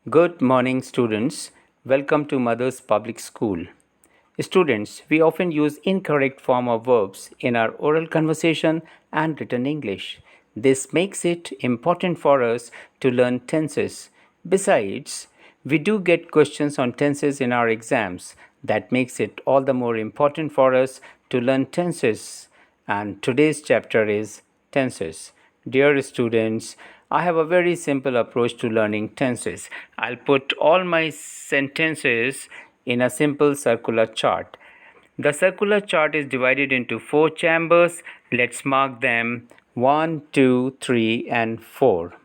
Good morning, students. Welcome to Mother's Public School. Students, we often use incorrect form of verbs in our oral conversation and written English. This makes it important for us to learn tenses. Besides, we do get questions on tenses in our exams. That makes it all the more important for us to learn tenses. And today's chapter is tenses. Dear students, I have a very simple approach to learning tenses. I'll put all my sentences in a simple circular chart. The circular chart is divided into four chambers. Let's mark them 1, 2, 3, and 4.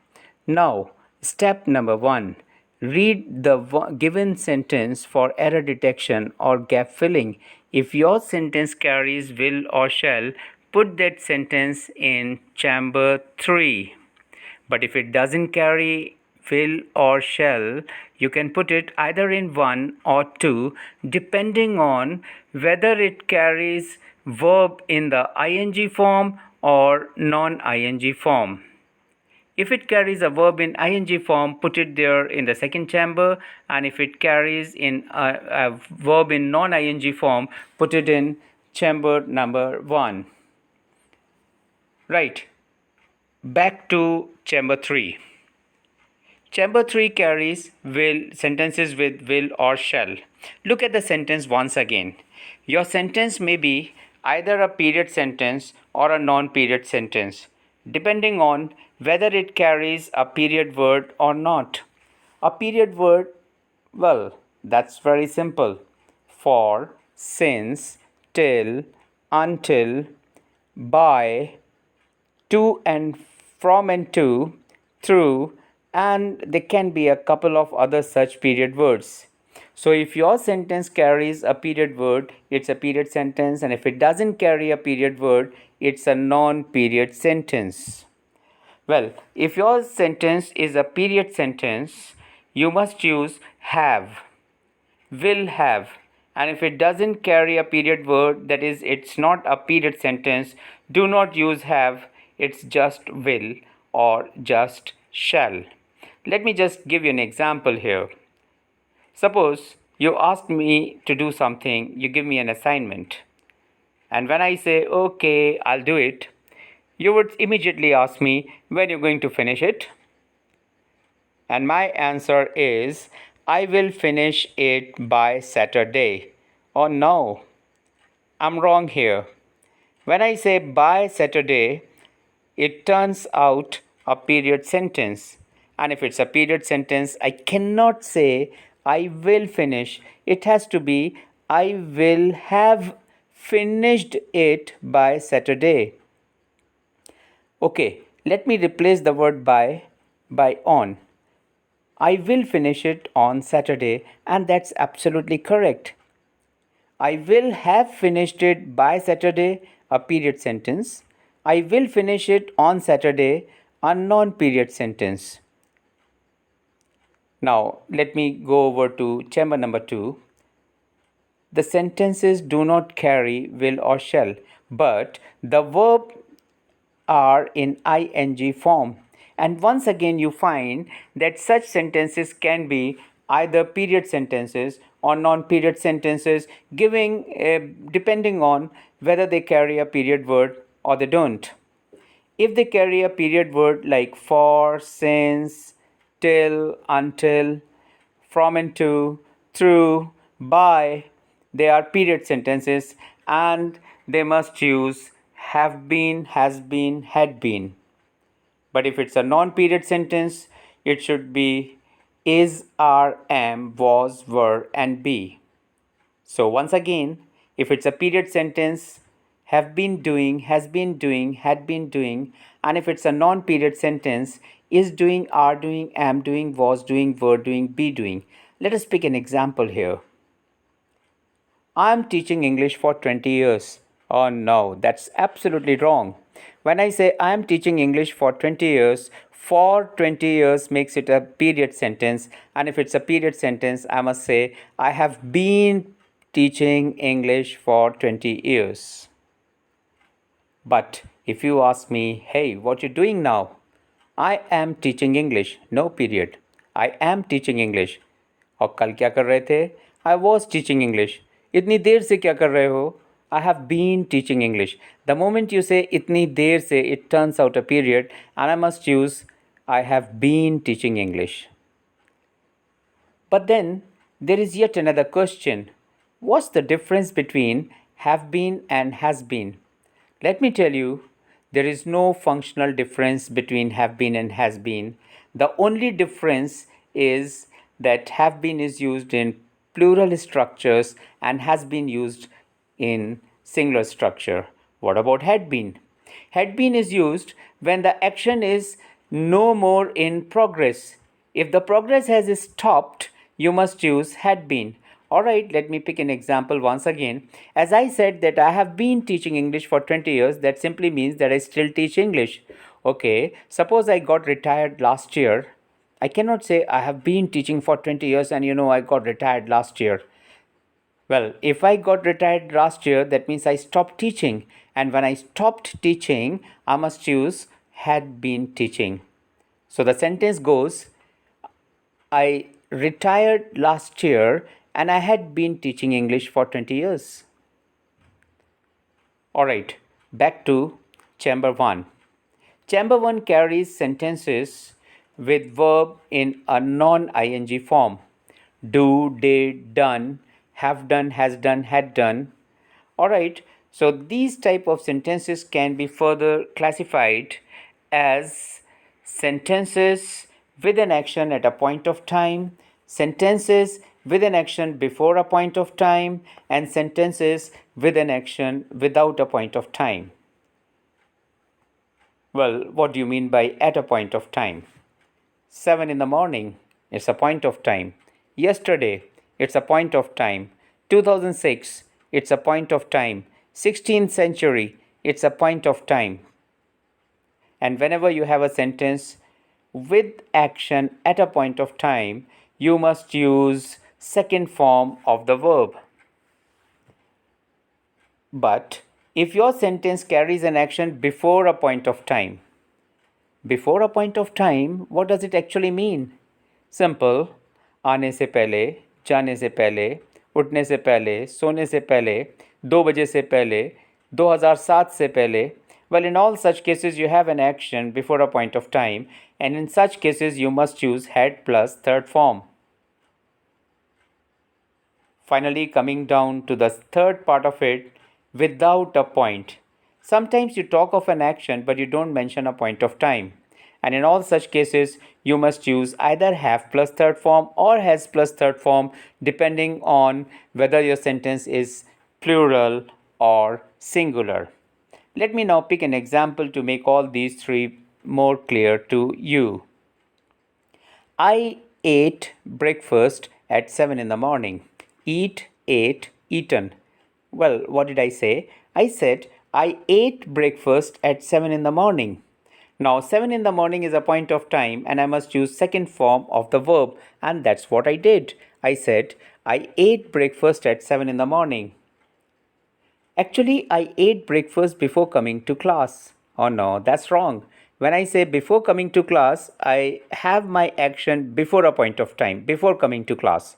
Now, step number 1. Read the given sentence for error detection or gap filling. If your sentence carries will or shall, put that sentence in chamber 3. But if it doesn't carry will or shall, you can put it either in 1 or 2 depending on whether it carries verb in the ing form or non-ing form. If it carries a verb in ing form, put it there in the second chamber, and if it carries in a verb in non-ing form, put it in chamber number 1. Right. Back to chamber 3. Chamber 3 carries will sentences with will or shall. Look at the sentence once again. Your sentence may be either a period sentence or a non-period sentence, depending on whether it carries a period word or not. A period word, well, that's very simple. For, since, till, until, by, to and from and to, through, and there can be a couple of other such period words. So if your sentence carries a period word, it's a period sentence, and if it doesn't carry a period word, it's a non-period sentence. Well, if your sentence is a period sentence, you must use have, will have, and if it doesn't carry a period word, that is, it's not a period sentence, do not use have, it's just will or just shall. Let me just give you an example here. Suppose you ask me to do something, you give me an assignment, and when I say okay, I'll do it, you would immediately ask me when you're going to finish it. And my answer is, I will finish it by Saturday. Oh no, I'm wrong here. When I say by Saturday, it turns out a period sentence. And if it's a period sentence, I cannot say I will finish. It has to be I will have finished it by Saturday. Okay, let me replace the word by on. I will finish it on Saturday, and that's absolutely correct. I will have finished it by Saturday, a period sentence. I will finish it on Saturday, a non period sentence. Now, let me go over to chamber number 2. The sentences do not carry will or shall, but the verb are in ing form. And once again, you find that such sentences can be either period sentences or non-period sentences, giving depending on whether they carry a period word or they don't. If they carry a period word like for, since, till, until, from and to, through, by, they are period sentences, and they must use have been, has been, had been. But if it's a non-period sentence, it should be is, are, am, was, were, and be. So once again, if it's a period sentence, have been doing, has been doing, had been doing, and if it's a non-period sentence, is doing, are doing, am doing, was doing, were doing, be doing. Let us pick an example here. I am teaching English for 20 years. Oh no, that's absolutely wrong. When I say I am teaching English for 20 years, for 20 years makes it a period sentence, and if it's a period sentence, I must say I have been teaching English for 20 years. But if you ask me, hey, what you doing now? I am teaching English, no period. I am teaching English. और कल क्या कर रहे थे? I was teaching English. इतनी देर से क्या कर रहे हो? I have been teaching English. The moment you say इतनी देर से, it turns out a period and I must use I have been teaching English. But then there is yet another question. What's the difference between have been and has been? Let me tell you, there is no functional difference between have been and has been. The only difference is that have been is used in plural structures and has been used in singular structure. What about had been? Had been is used when the action is no more in progress. If the progress has stopped, you must use had been. Alright, let me pick an example once again. As I said that I have been teaching English for 20 years, that simply means that I still teach English. Okay, suppose I got retired last year. I cannot say I have been teaching for 20 years and I got retired last year. Well, if I got retired last year, that means I stopped teaching. And when I stopped teaching, I must use had been teaching. So the sentence goes, I retired last year and I had been teaching English for 20 years. Alright, back to Chamber 1. Chamber 1 carries sentences with verb in a non-ing form. Do, did, done, have done, has done, had done. Alright, so these type of sentences can be further classified as sentences with an action at a point of time, sentences with an action before a point of time, and sentences with an action without a point of time. Well, what do you mean by at a point of time? 7 in the morning, it's a point of time. Yesterday, it's a point of time. 2006, it's a point of time. 16th century, it's a point of time. And whenever you have a sentence with action at a point of time, you must use second form of the verb. But if your sentence carries an action before a point of time, before a point of time, what does it actually mean? Simple. आने से पहले, जाने से पहले, उठने से पहले, सोने से पहले, 2 बजे से पहले, 2007 से पहले. Well, in all such cases, you have an action before a point of time, and in such cases, you must use had plus third form. Finally, coming down to the third part of it, without a point. Sometimes you talk of an action, but you don't mention a point of time. And in all such cases, you must use either have plus third form or has plus third form, depending on whether your sentence is plural or singular. Let me now pick an example to make all these three more clear to you. I ate breakfast at 7 in the morning. Eat, ate, eaten. Well, what did I say? I said I ate breakfast at 7 in the morning. Now 7 in the morning is a point of time and I must use second form of the verb, and that's what I did. I said I ate breakfast at 7 in the morning. Actually, I ate breakfast before coming to class. Oh no, that's wrong. When I say before coming to class, I have my action before a point of time, before coming to class.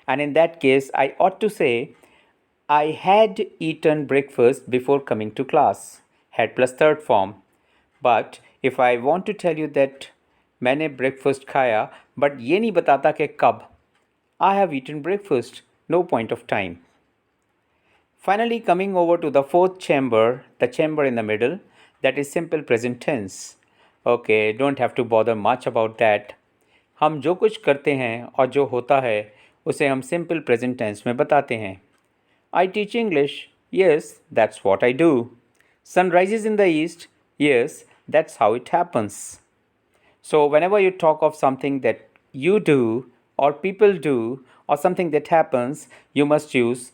And in that case, I ought to say I had eaten breakfast before coming to class. Had plus third form. But if I want to tell you that मैंने breakfast खाया, but ये नहीं बताता कि कब. I have eaten breakfast. No point of time. Finally, coming over to the fourth chamber, the chamber in the middle, that is simple present tense. Okay, don't have to bother much about that. हम जो कुछ करते हैं और जो होता है उसे हम simple present tense में बताते हैं. I teach English. Yes, that's what I do. Sun rises in the east. Yes, that's how it happens. So whenever you talk of something that you do or people do or something that happens, you must use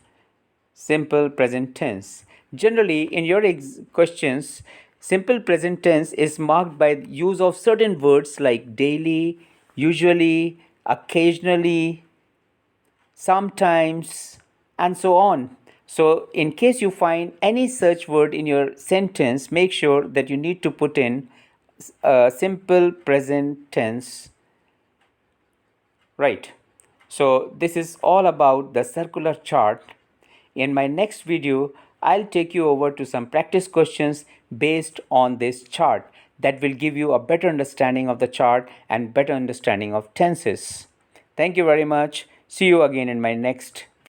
simple present tense. Generally, in your questions, simple present tense is marked by use of certain words like daily, usually, occasionally, sometimes, and so on. So in case you find any such word in your sentence, make sure that you need to put in a simple present tense right? So this is all about the circular chart. In my next video, I'll take you over to some practice questions based on this chart that will give you a better understanding of the chart and better understanding of tenses. Thank you very much. See you again in my next